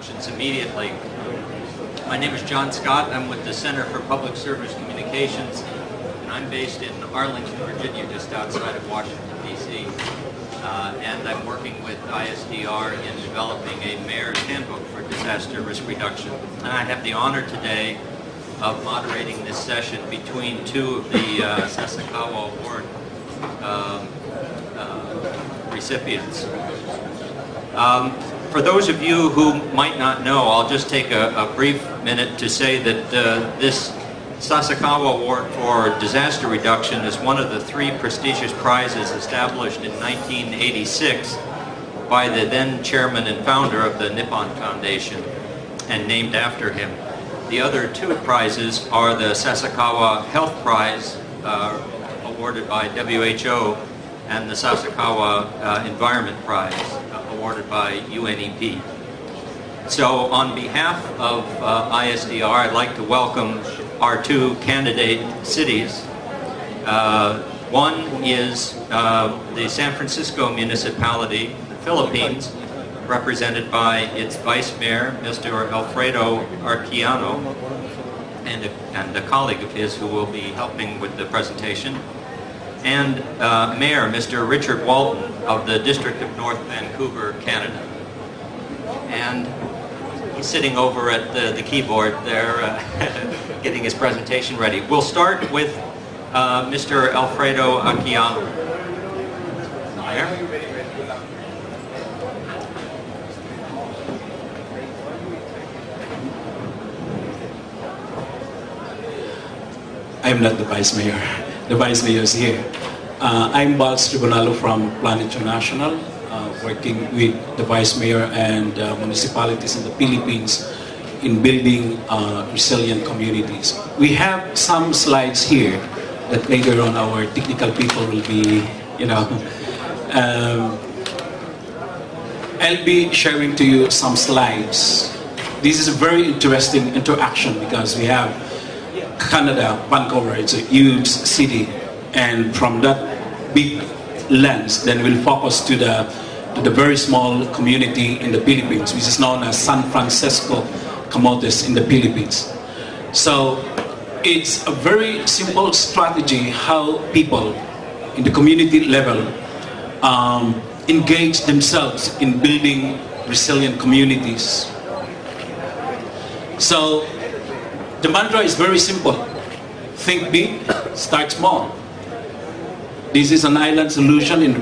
introductions immediately. My name is John Scott. I'm with the Center for Public Service Communications, and I'm based in Arlington, Virginia, just outside of Washington, D.C. And I'm working with ISDR in developing a mayor's handbook for disaster risk reduction. And I have the honor today of moderating this session between two of the Sasakawa Award recipients. For those of you who might not know, I'll just take a brief minute to say that this Sasakawa Award for Disaster Reduction is one of the 3 prestigious prizes established in 1986 by the then chairman and founder of the Nippon Foundation and named after him. The other 2 prizes are the Sasakawa Health Prize awarded by WHO and the Sasakawa Environment Prize awarded by UNEP. So on behalf of ISDR, I'd like to welcome our 2 candidate cities. One is the San Francisco municipality, the Philippines, represented by its Vice Mayor, Mr. Alfredo Arquiano, and a colleague of his who will be helping with the presentation, and Mayor, Mr. Richard Walton of the District of North Vancouver, Canada. And he's sitting over at the keyboard there, getting his presentation ready. We'll start with Mr. Alfredo Arquiano. Mayor? I'm not the Vice Mayor. The Vice Mayor is here. I'm Balz Tribunalo from Plan International, working with the Vice Mayor and municipalities in the Philippines in building resilient communities. We have some slides here that later on our technical people will be, I'll be sharing to you some slides. This is a very interesting interaction because we have Canada, Vancouver, it's a huge city, and from that big lens, then we'll focus to the very small community in the Philippines, which is known as San Francisco Camotes in the Philippines. So it's a very simple strategy how people in the community level engage themselves in building resilient communities. So the mantra is very simple. Think big, start small. This is an island solution in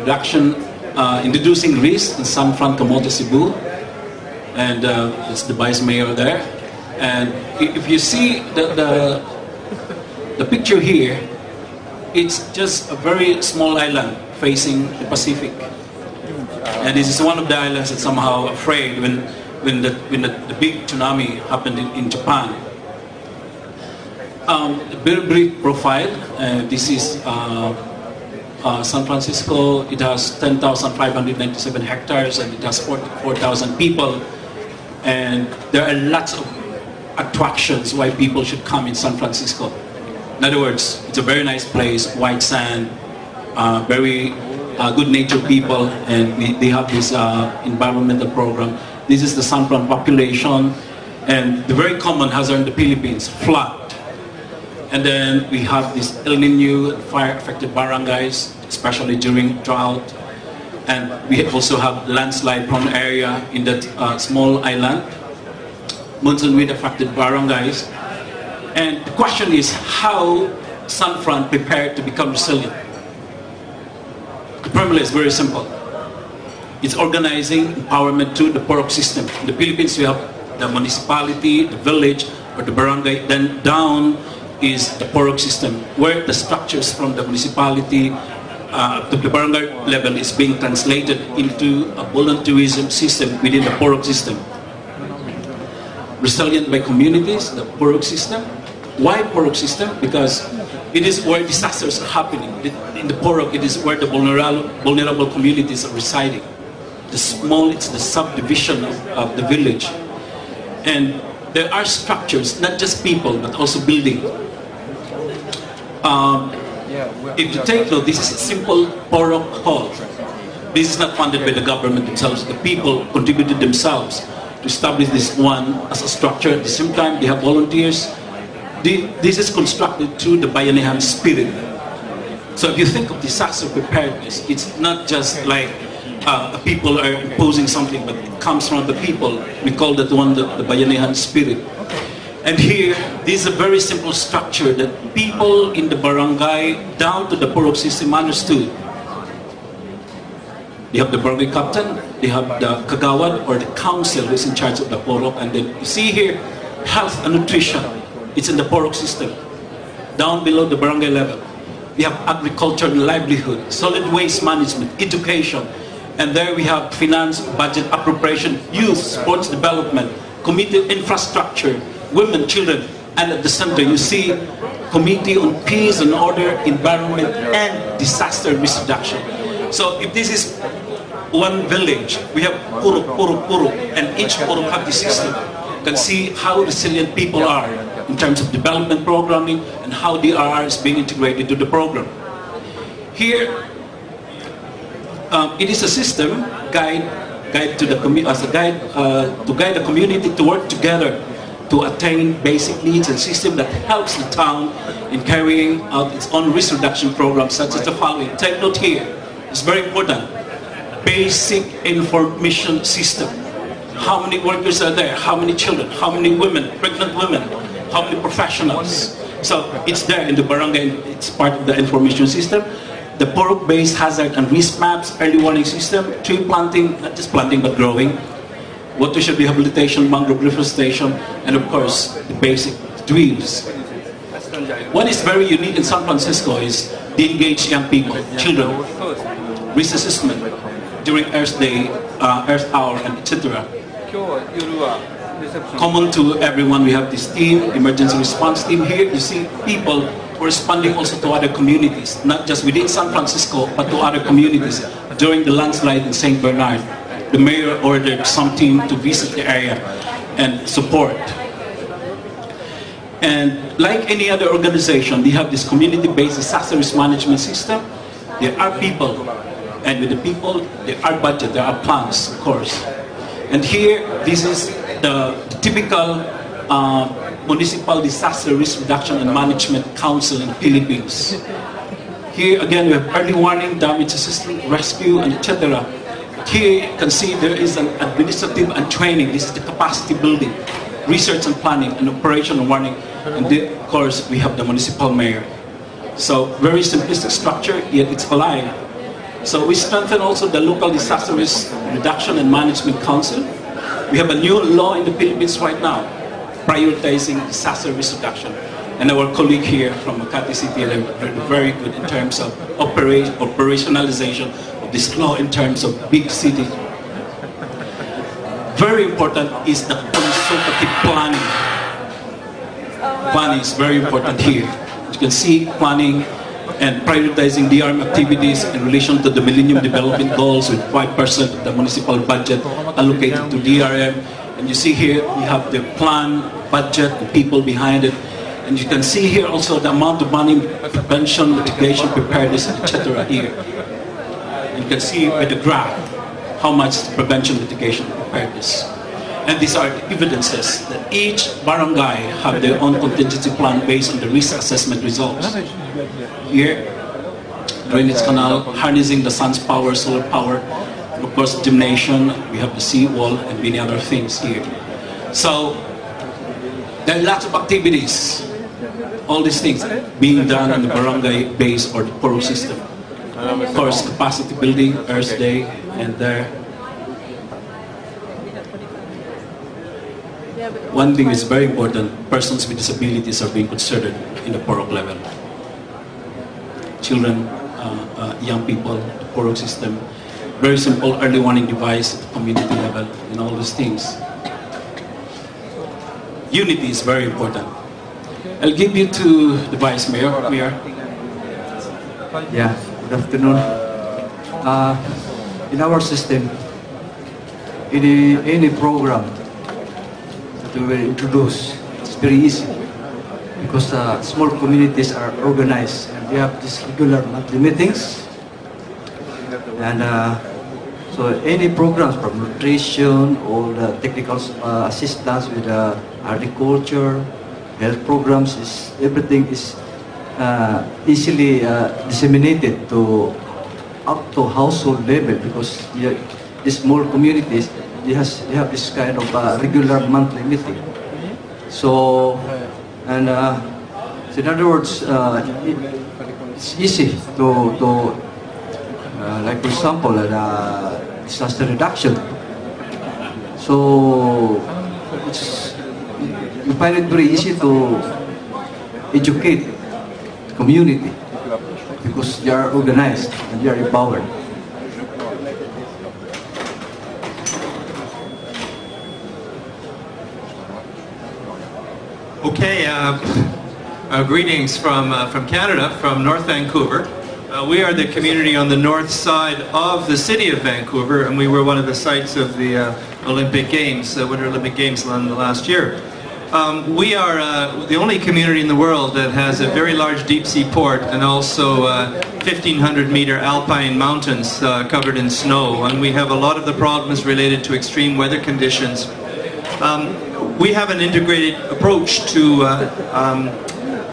introducing risk in San Fran, Camotes, Cebu. And it's the Vice Mayor there. And if you see the picture here, it's just a very small island facing the Pacific. And this is one of the islands that's somehow afraid when the big tsunami happened in Japan. Very brief profile. This is San Francisco. It has 10,597 hectares and it has 44,000 people. And there are lots of attractions why people should come in San Francisco. In other words, it's a very nice place, white sand, very good natured people, and they have this environmental program. This is the San Fran population, and the very common hazard in the Philippines, flood. And then we have this El Nino fire-affected barangays, especially during drought. And we also have landslide-prone area in that small island, monsoon wind-affected barangays. And the question is, how San Fran prepared to become resilient? The formula is very simple. It's organizing empowerment through the POROC system. In the Philippines, we have the municipality, the village, or the barangay, then down is the POROC system, where the structures from the municipality to the barangay level is being translated into a volunteerism system within the POROC system. Resilient by communities, the POROC system. Why POROC system? Because it is where disasters are happening. In the POROC, it is where the vulnerable communities are residing. It's the subdivision of the village. And there are structures, not just people, but also building. If you take note, this is a simple POROC hall. This is not funded by the government themselves. The people contributed themselves to establish this one as a structure. At the same time, they have volunteers. This is constructed through the Bayanihan spirit. So if you think of disaster preparedness, it's not just like people are imposing something, but it comes from the people. We call that one the Bayanihan spirit. And here, this is a very simple structure that people in the barangay, down to the Purok system, understood. They have the barangay captain, they have the kagawad or the council who is in charge of the Purok, and then you see here, health and nutrition. It's in the Purok system. Down below the barangay level, we have agriculture and livelihood, solid waste management, education, and there we have finance, budget, appropriation, youth, sports development, community infrastructure, women, children, and at the center you see Committee on Peace and Order, Environment, and Disaster Risk Reduction. So if this is one village, we have Purok, Purok, Purok, and each Purok have this system. You can see how resilient people are in terms of development programming and how DRR is being integrated to the program. Here, it is a system guide to the as a guide to guide the community to work together to attain basic needs and system that helps the town in carrying out its own risk reduction programs, such as the following. Take note here. It's very important. Basic information system. How many workers are there? How many children? How many women? Pregnant women? How many professionals? So it's there in the barangay. It's part of the information system. The Purok-based hazard and risk maps, early warning system, tree planting, not just planting but growing, watershed rehabilitation, mangrove reforestation, and of course the basic drills. What is very unique in San Francisco is the engaged young people, children, risk assessment during Earth Day, Earth Hour, and etc. Common to everyone, we have this team, emergency response team. Here you see people responding also to other communities, not just within San Francisco, but to other communities. During the landslide in St. Bernard, the mayor ordered some team to visit the area and support. And like any other organization, they have this community-based disaster risk management system. There are people, and with the people, there are budget, there are plans, of course. And here, this is the typical Municipal Disaster Risk Reduction and Management Council in the Philippines. Here again, we have early warning, damage assistance, rescue, and etc. Here you can see there is an administrative and training. This is the capacity building, research and planning, and operation and warning. And then, of course, we have the municipal mayor. So very simplistic structure, yet it's alive. So we strengthen also the local disaster risk reduction and management council. We have a new law in the Philippines right now, prioritizing disaster risk reduction. And our colleague here from Makati City, they're very good in terms of operationalization of this law in terms of big city. Very important is the consultative planning. Planning is very important here. You can see planning and prioritizing DRM activities in relation to the Millennium Development Goals with 5% of the municipal budget allocated to DRM. And you see here, we have the plan, budget, the people behind it. And you can see here also the amount of money, prevention, mitigation, preparedness, etc. here. And you can see by the graph how much prevention, mitigation, preparedness. And these are the evidences that each barangay have their own contingency plan based on the risk assessment results. Here, drainage canal, harnessing the sun's power, solar power, and of course gymnasium, we have the sea wall and many other things here. So, there are lots of activities, all these things being done in the barangay base or the Purok system. Of course, capacity building, Earth Day, and there. One thing is very important, persons with disabilities are being considered in the Purok level. Children, young people, the Purok system, very simple early warning device at the community level, and all these things. Unity is very important. I'll give you to the Vice Mayor. Mayor. Yeah, good afternoon. In our system, any program that we will introduce, it's very easy because small communities are organized and we have these regular monthly meetings, and So any programs from nutrition or the technical assistance with agriculture, health programs, everything is easily disseminated to up to household level, because the small communities they have this kind of regular monthly meeting. So and so in other words, it's easy to like for example disaster reduction. So you find it very easy to educate the community because they are organized and they are empowered. Okay, greetings from Canada, from North Vancouver. We are the community on the north side of the city of Vancouver, and we were one of the sites of the Olympic Games, Winter Olympic Games last year. We are the only community in the world that has a very large deep sea port and also 1,500-meter alpine mountains covered in snow, and we have a lot of the problems related to extreme weather conditions. We have an integrated approach to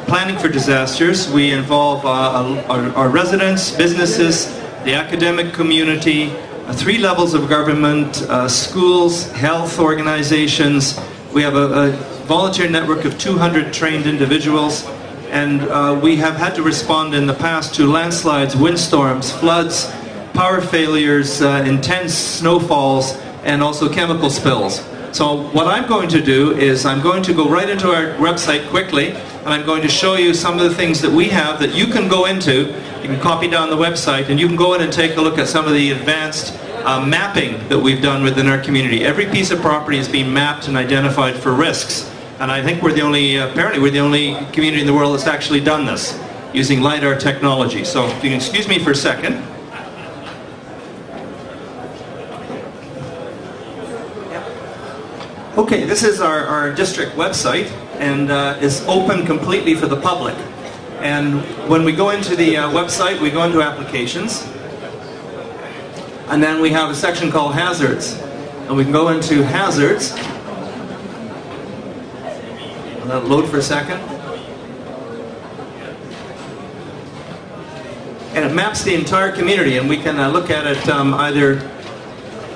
planning for disasters. We involve our residents, businesses, the academic community, 3 levels of government, schools, health organizations. We have a volunteer network of 200 trained individuals, and we have had to respond in the past to landslides, windstorms, floods, power failures, intense snowfalls, and also chemical spills. So what I'm going to do is I'm going to go right into our website quickly, and I'm going to show you some of the things that we have that you can go into. You can copy down the website, and you can go in and take a look at some of the advanced mapping that we've done within our community. Every piece of property is being mapped and identified for risks. And I think we're the only, apparently we're the only community in the world that's actually done this using LiDAR technology. So if you can excuse me for a second. Okay, this is our district website, and it's open completely for the public. And when we go into the website, we go into applications, and then we have a section called hazards. And we can go into hazards. Let it load for a second. And it maps the entire community, and we can look at it either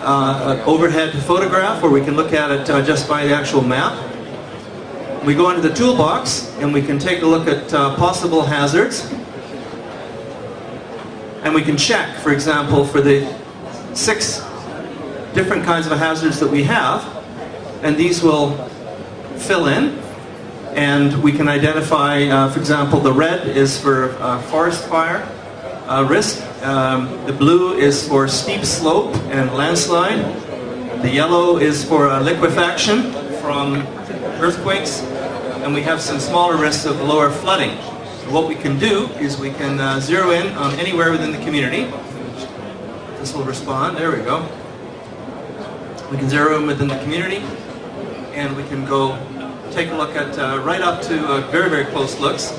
an overhead photograph, or we can look at it just by the actual map. We go into the toolbox, and we can take a look at possible hazards. And we can check, for example, for the 6 different kinds of hazards that we have, and these will fill in. And we can identify, for example, the red is for forest fire risk. The blue is for steep slope and landslide. The yellow is for liquefaction from earthquakes. And we have some smaller risks of lower flooding. So what we can do is we can zero in on anywhere within the community. This will respond. There we go. We can zero in within the community, and we can go take a look at right up to very, very close looks.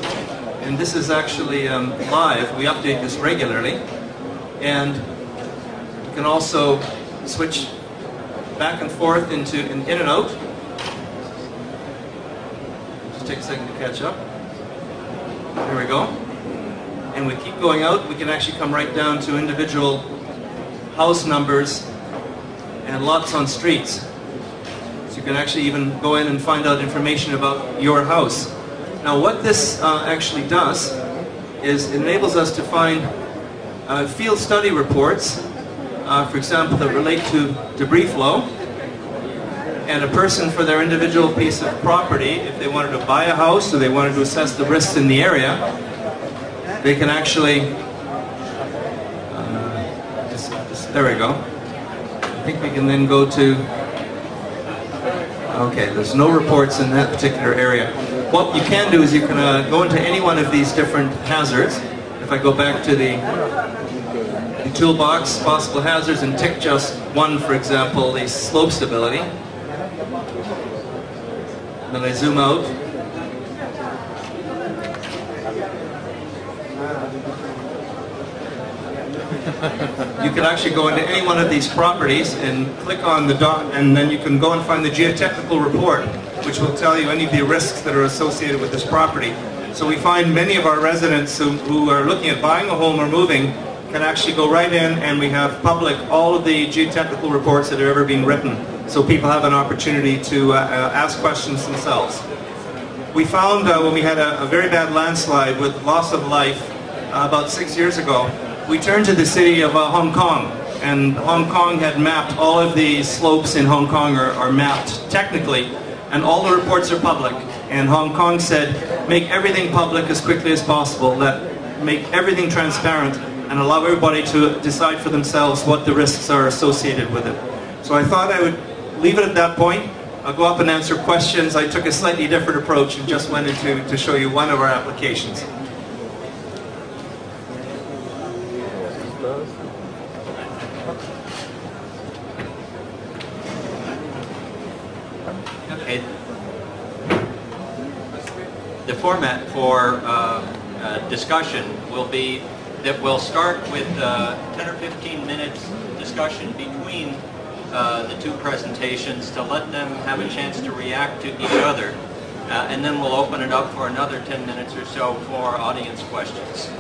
And this is actually live. We update this regularly. And you can also switch back and forth into an in and out. Just take a second to catch up. There we go. And we keep going out. We can actually come right down to individual house numbers and lots on streets. So you can actually even go in and find out information about your house. Now what this actually does is it enables us to find field study reports, for example, that relate to debris flow, and a person for their individual piece of property, if they wanted to buy a house or they wanted to assess the risks in the area, they can actually, there we go. I think we can then go to, okay, there's no reports in that particular area. What you can do is you can go into any one of these different hazards. If I go back to the toolbox, possible hazards, and tick just one, for example, the slope stability. Then I zoom out. You can actually go into any one of these properties and click on the dot, and then you can go and find the geotechnical report, which will tell you any of the risks that are associated with this property. So we find many of our residents who are looking at buying a home or moving can actually go right in, and we have public all of the geotechnical reports that have ever been written, so people have an opportunity to ask questions themselves. We found when we had a very bad landslide with loss of life about 6 years ago, we turned to the city of Hong Kong, and Hong Kong had mapped all of the slopes in Hong Kong are mapped technically, and all the reports are public. And Hong Kong said, make everything public as quickly as possible, make everything transparent, and allow everybody to decide for themselves what the risks are associated with it. So I thought I would leave it at that point. I'll go up and answer questions. I took a slightly different approach and just went into to show you one of our applications. Okay. The format for discussion will be that we'll start with 10 or 15 minutes discussion between the two presentations to let them have a chance to react to each other. And then we'll open it up for another 10 minutes or so for audience questions.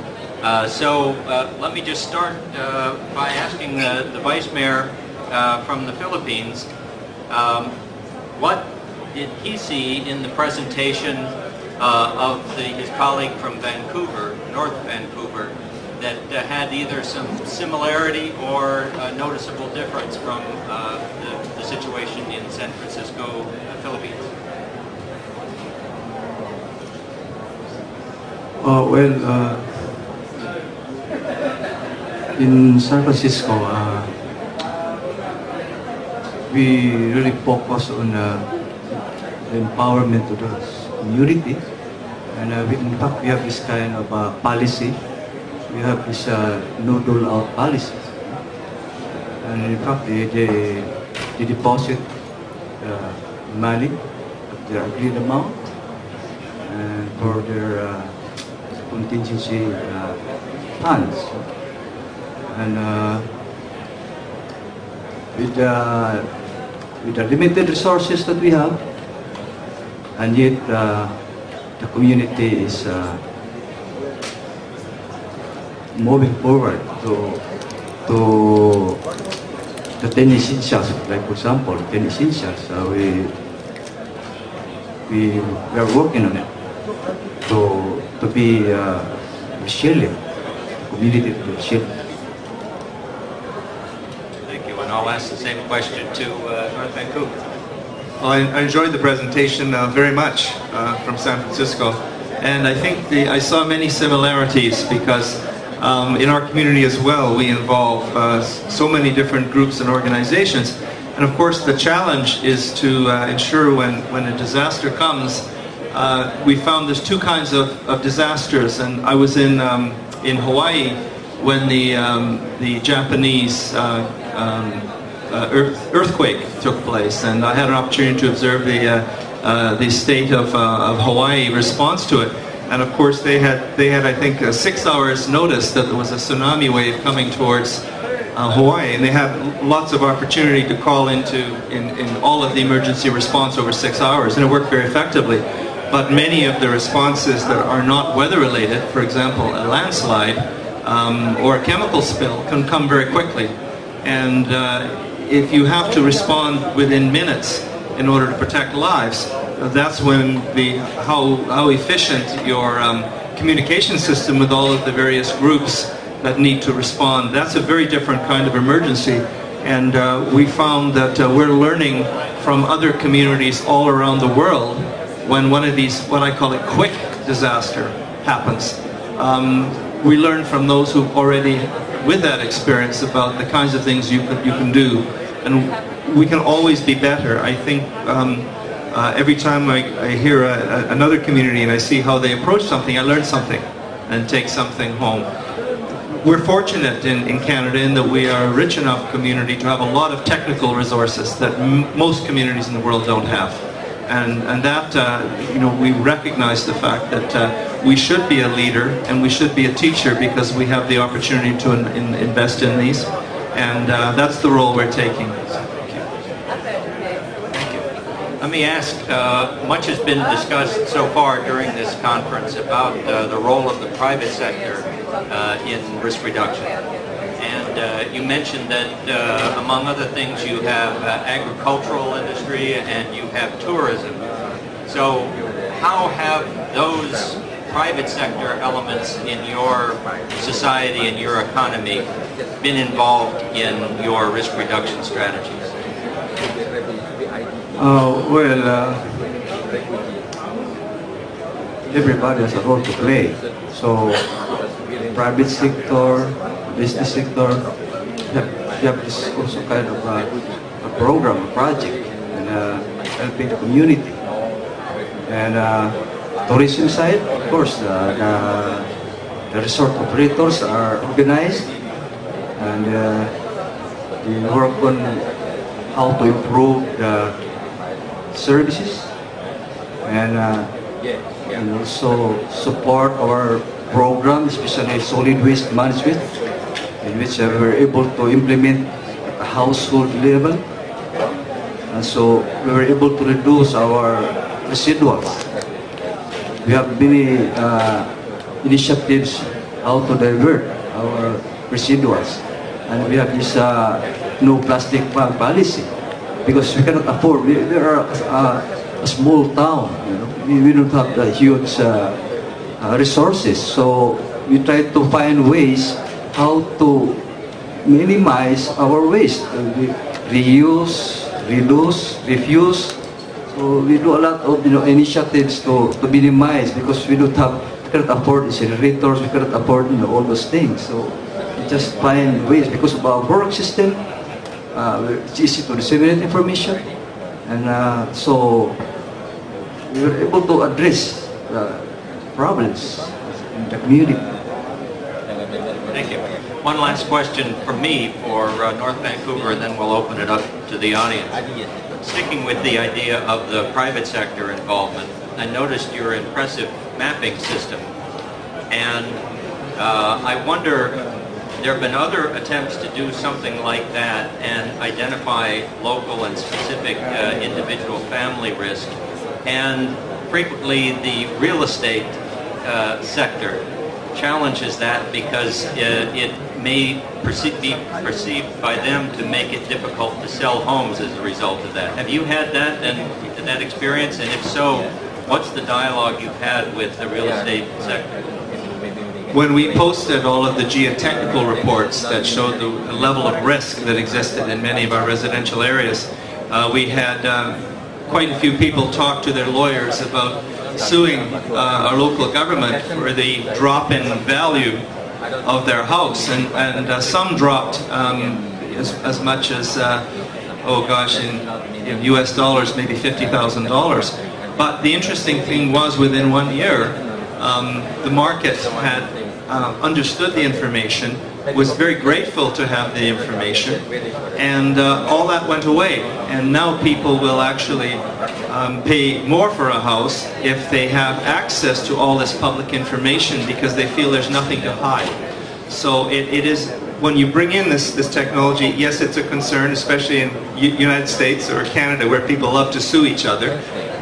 So let me just start by asking the Vice Mayor from the Philippines, what did he see in the presentation of his colleague from Vancouver, North Vancouver, that had either some similarity or a noticeable difference from the situation in San Francisco, Philippines? In San Francisco, we really focus on the empowerment of the community, and in fact we have this kind of policy. We have this no dole out policy, and in fact they deposit money at their agreed amount and for their contingency funds, and with the limited resources that we have, and yet the community is moving forward to the 10 essentials, like for example, 10 essentials. We are working on it to be resilient, the community to be resilient. Thank you, and I'll ask the same question to North Vancouver. Well, I enjoyed the presentation very much from San Francisco, and I think I saw many similarities because in our community as well, we involve so many different groups and organizations. And of course, the challenge is to ensure when a disaster comes, we found there's two kinds of disasters. And I was in Hawaii when the Japanese earthquake took place, and I had an opportunity to observe the state of Hawaii response to it. And of course, they had I think 6 hours notice that there was a tsunami wave coming towards Hawaii, and they had lots of opportunity to call in all of the emergency response over 6 hours, and it worked very effectively. But many of the responses that are not weather related, for example, a landslide or a chemical spill, can come very quickly. And if you have to respond within minutes in order to protect lives, that's when how efficient your communication system with all of the various groups that need to respond. That's a very different kind of emergency, and we found that we're learning from other communities all around the world when one of these, what I call a quick disaster, happens. We learn from those who already with that experience about the kinds of things you can do, and we can always be better. I think every time I hear another community and I see how they approach something, I learn something and take something home. We're fortunate in Canada in that we are a rich enough community to have a lot of technical resources that most communities in the world don't have. And that, we recognize the fact that we should be a leader and we should be a teacher because we have the opportunity to invest in these. And that's the role we're taking. Let me ask, much has been discussed so far during this conference about the role of the private sector in risk reduction. And you mentioned that, among other things, you have agricultural industry and you have tourism. So how have those private sector elements in your society and your economy been involved in your risk reduction strategies? Everybody has a role to play. So, private sector, business sector, you have this also kind of a program, a project, and helping the community. And tourism side, of course, the resort operators are organized, and they work on how to improve the services, and also support our program, especially solid waste management, in which we're able to implement at a household level. And so we were able to reduce our residuals. We have many initiatives how to divert our residuals. And we have this no plastic bag policy, because we cannot afford. We are a small town, we don't have the huge resources. So we try to find ways how to minimize our waste. We reuse, reduce, refuse. So we do a lot of initiatives to minimize, because we cannot afford incinerators, we cannot afford all those things. So we just find ways because of our work system. It's easy to disseminate information, and so we were able to address problems in the community. Thank you. One last question from me for North Vancouver, and then we'll open it up to the audience. Sticking with the idea of the private sector involvement, I noticed your impressive mapping system, and I wonder, there have been other attempts to do something like that and identify local and specific individual family risk, and frequently the real estate sector challenges that because it may be perceived by them to make it difficult to sell homes as a result of that. Have you had that experience, and if so, what's the dialogue you've had with the real estate sector? When we posted all of the geotechnical reports that showed the level of risk that existed in many of our residential areas, we had quite a few people talk to their lawyers about suing our local government for the drop in value of their house, and some dropped as much as in US dollars, maybe $50,000. But the interesting thing was, within 1 year, the market had understood the information, was very grateful to have the information, and all that went away. And now people will actually pay more for a house if they have access to all this public information, because they feel there's nothing to hide. So it is, when you bring in this technology, yes, it's a concern, especially in United States or Canada, where people love to sue each other.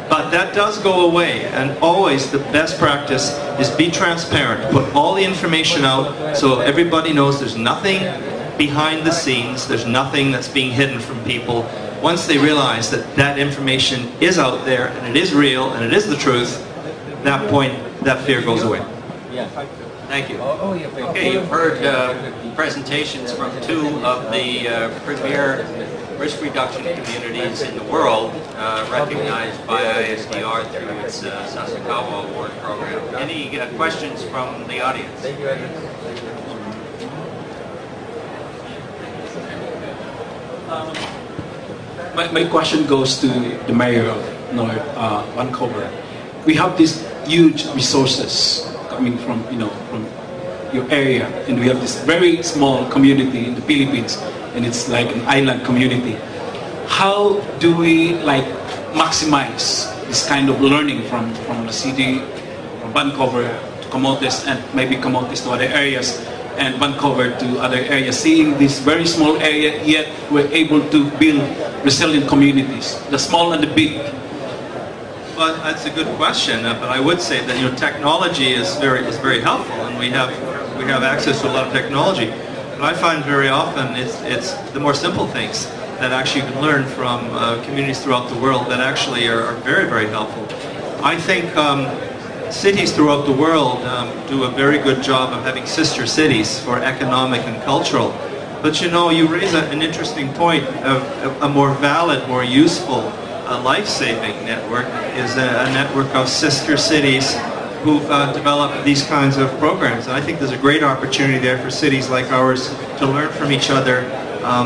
But that does go away, and always the best practice is be transparent. Put all the information out so everybody knows there's nothing behind the scenes, there's nothing that's being hidden from people. Once they realize that that information is out there, and it is real, and it is the truth, at that point, that fear goes away. Thank you. Okay, you've heard presentations from two of the premier risk reduction communities in the world, recognized by ISDR through its Sasakawa Award program. Any questions from the audience? My question goes to the mayor of North Vancouver. We have these huge resources coming from from your area, and we have this very small community in the Philippines, and it's like an island community. How do we maximize this kind of learning from the city, from Vancouver, to promote this and maybe promote this to other areas, and Vancouver to other areas. Seeing this very small area, yet we're able to build resilient communities, the small and the big. Well, that's a good question, but I would say that technology is very helpful, and we have access to a lot of technology. But I find very often it's the more simple things that actually you can learn from communities throughout the world that actually are very helpful. I think cities throughout the world do a very good job of having sister cities for economic and cultural. But you raise an interesting point. A more valid, more useful, life-saving network is a network of sister cities who've developed these kinds of programs. And I think there's a great opportunity there for cities like ours to learn from each other,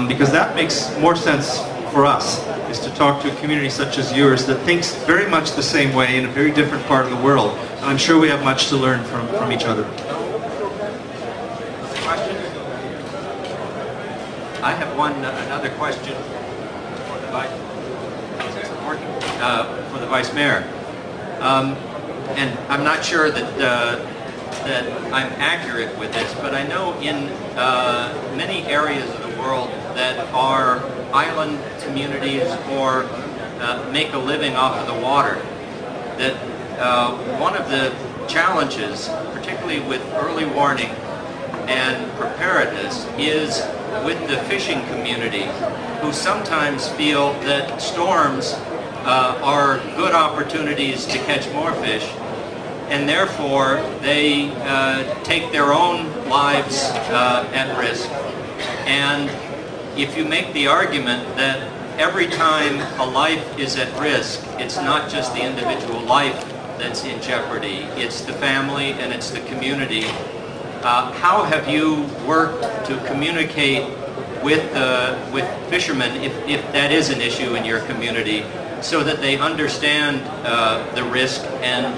because that makes more sense for us, is to talk to a community such as yours that thinks very much the same way in a very different part of the world. And I'm sure we have much to learn from each other. I have another question for the Vice. For the Vice Mayor. And I'm not sure that I'm accurate with this, but I know in many areas of the world that are island communities or make a living off of the water, that one of the challenges, particularly with early warning and preparedness, is with the fishing community, who sometimes feel that storms are good opportunities to catch more fish, and therefore they take their own lives at risk. And if you make the argument that every time a life is at risk, it's not just the individual life that's in jeopardy, it's the family and it's the community. How have you worked to communicate with fishermen, if that is an issue in your community, so that they understand the risk and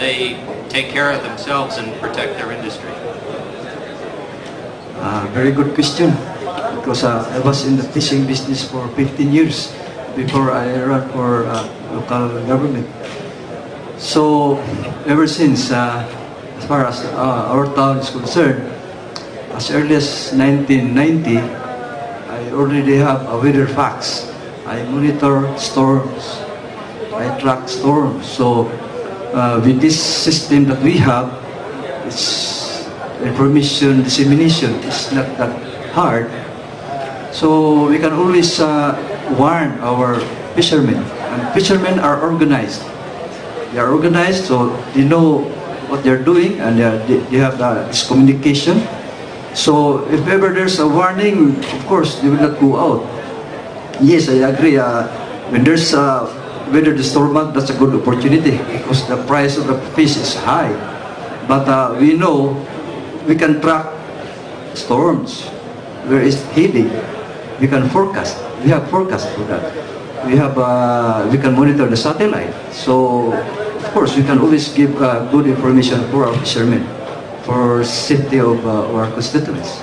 they take care of themselves and protect their industry? Very good question, because I was in the fishing business for 15 years before I ran for local government. So ever since, as far as our town is concerned, as early as 1990, I already have a weather facts. I monitor storms, I track storms. So with this system that we have, it's information dissemination is not that hard. So we can always warn our fishermen. And fishermen are organized. They are organized, so they know what they're doing, and they have this communication. So if ever there's a warning, of course, they will not go out. Yes, I agree. When there's weather disturbance, that's a good opportunity because the price of the fish is high. But we know we can track storms where it's heavy. We can forecast. We have forecast for that. We can monitor the satellite. So of course we can always give good information for our fishermen for safety of our constituents.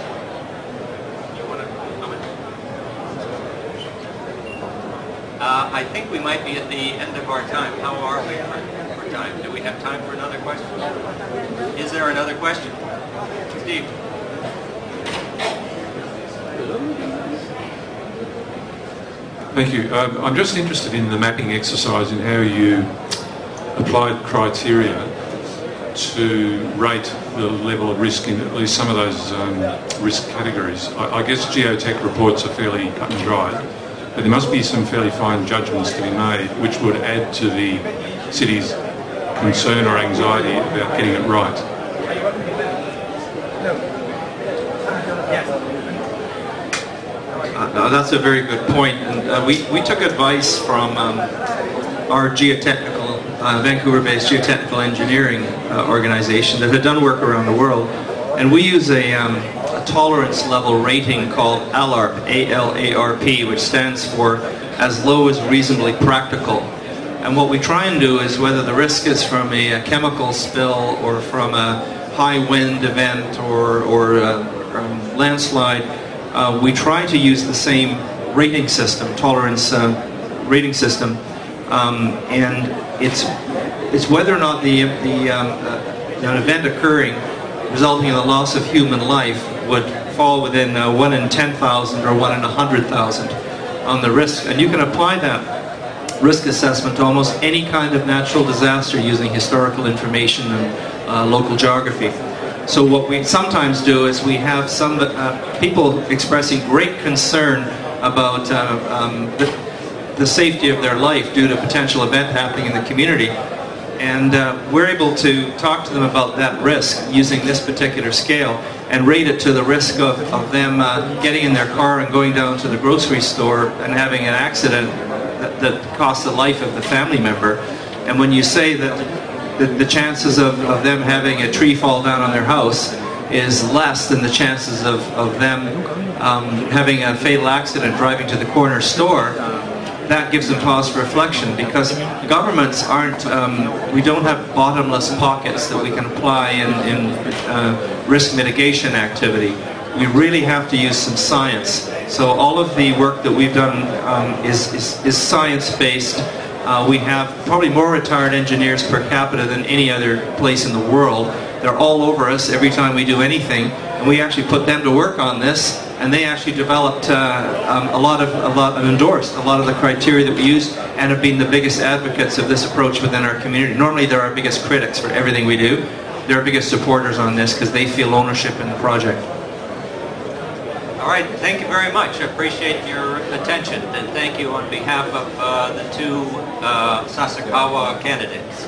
I think we might be at the end of our time. How are we for time? Do we have time for another question? Is there another question? Steve? Thank you. I'm just interested in the mapping exercise and how you applied criteria to rate the level of risk in at least some of those risk categories. I guess geotech reports are fairly cut and dried, but there must be some fairly fine judgments to be made which would add to the city's concern or anxiety about getting it right. That's a very good point. And we took advice from our geotechnical, Vancouver-based geotechnical engineering organization that had done work around the world. And we use a tolerance level rating called ALARP, A-L-A-R-P, which stands for as low as reasonably practical. And what we try and do is, whether the risk is from a chemical spill or from a high wind event or landslide, we try to use the same rating system, tolerance rating system, And it's whether or not an event occurring resulting in the loss of human life would fall within 1 in 10,000 or 1 in 100,000 on the risk. And you can apply that risk assessment to almost any kind of natural disaster using historical information and local geography. So what we sometimes do is we have some people expressing great concern about the safety of their life due to a potential event happening in the community. And we're able to talk to them about that risk using this particular scale and rate it to the risk of them getting in their car and going down to the grocery store and having an accident that costs the life of the family member. And when you say that the chances of them having a tree fall down on their house is less than the chances of them having a fatal accident driving to the corner store, that gives them pause for reflection, because governments aren't, we don't have bottomless pockets that we can apply in risk mitigation activity. We really have to use some science. So all of the work that we've done is science-based. We have probably more retired engineers per capita than any other place in the world. They're all over us every time we do anything, and we actually put them to work on this, and they actually developed and endorsed a lot of the criteria that we use, and have been the biggest advocates of this approach within our community. Normally they're our biggest critics for everything we do. They're our biggest supporters on this because they feel ownership in the project. All right, thank you very much. I appreciate your attention, and thank you on behalf of the two Sasakawa candidates.